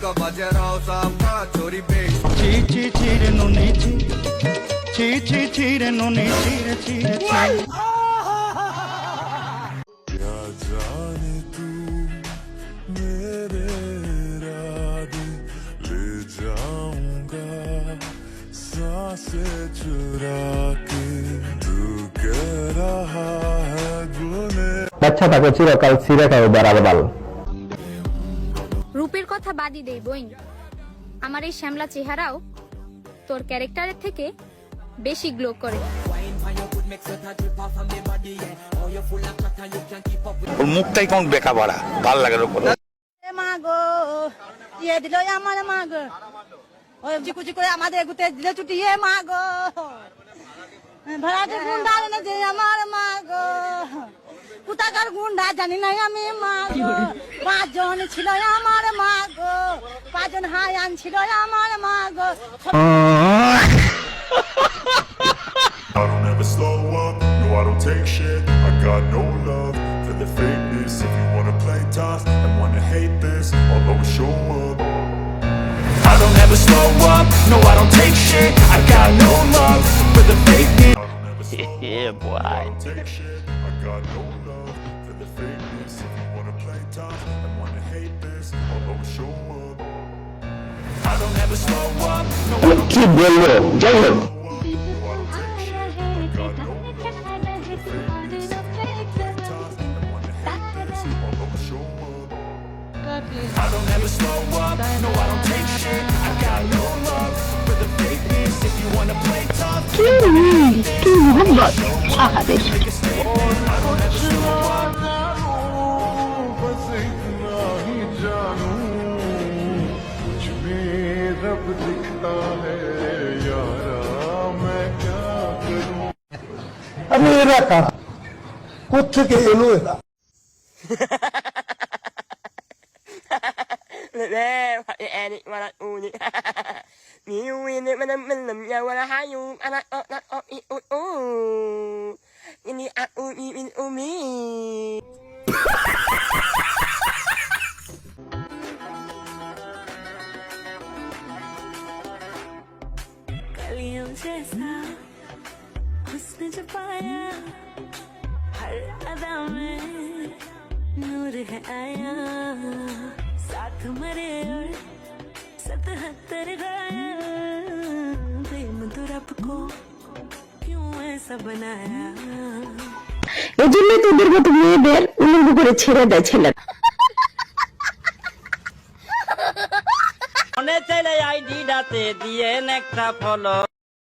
का बजे रहो साफा चोरी पे ची ची चीरे नुनी ची ची चीरे नुनी चीरे चीरे क्या जाने तू मेरे इरादे ले जाऊंगा सांसें चुरा के तू कह रहा है गुने বাচ্চা তাকে চিরকাল ছিঁড়ে খাবে বেড়াল বাল। রূপের কথা বাদই দেই বইন, আমার এই শ্যামলা চেহারাও তোর ক্যারেক্টারের থেকে বেশি গ্লো করে। ওর মুখটাই কোন বেকা ভরা, ভাল লাগে ওর কথা। মা গো দিয়ে দিল আমার মা গো, ওই চিকুচি করে আমাদের গুতে দিলে ছুটিয়ে মা গো, ভাড়াটে গুন্ডা এনে যে আমার মা গো, কোথাকার গুন্ডা জানি না আমি মা গো, 5 জন ছিল আমার মা গো, 5 জন হায়ান ছিল আমার মা গো। I don't ever slow up, no I don't take shit. I got no love for the fakeness. If you wanna play tough and wanna hate this, I'll always show up. I don't ever slow up, no I don't take shit. I got no love for the fakeness. I don't ever slow up, Yeah, boy. no I don't take shit. I got no love for the fakeness. If you wanna play tough and wanna hate this, I'll always show up. I don't ever slow up, no I don't কি বলবো যাই হোক I don't ever slow up, no I don't take shit. I got no love for the fakeness. If you wanna play tough, কি মোহাম্মদ আহাদের আমি এরা কারা কোথেকে এলো এরা Erik malah unik. Niu ini menem ya wala hayu anak ini aku ini umi. Kalian jasa husn jo paya har ada mein नूर है आया साथ मरे और 77 गाया प्रेम तो रब को क्यों ऐसा बनाया এই জন্যই তোদের মতো মেয়েদের উলঙ্গ করে ছেড়ে দেয় ছেলেরা। মনে চাইলে আইডিটাতে দিয়ে একটা ফলো